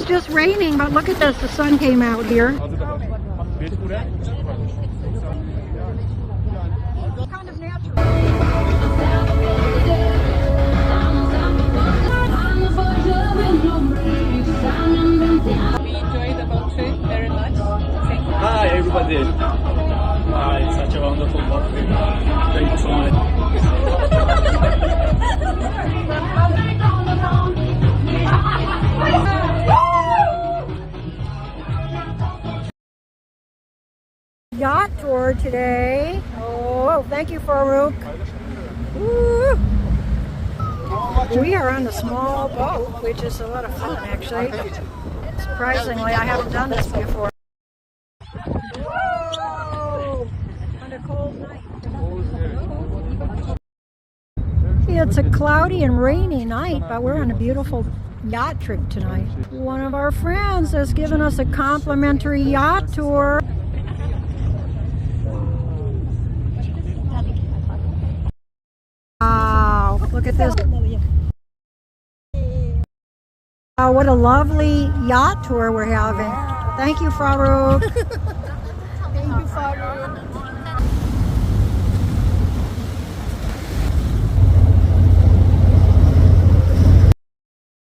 was just raining, but look at this, the sun came out here. Kind of natural. We enjoyed the boat trip very much. Hi everybody. It's such a wonderful boat trip. Thank you so much. Yacht tour today. Oh, thank you, Farouk. Woo. We are on the small boat, which is a lot of fun, actually. Surprisingly, I haven't done this before. Whoa. On a cold night. It's a cloudy and rainy night, but we're on a beautiful yacht trip tonight. One of our friends has given us a complimentary yacht tour. Wow, look at this. Oh, what a lovely yacht tour we're having. Thank you, Farouk. Thank you, Farouk.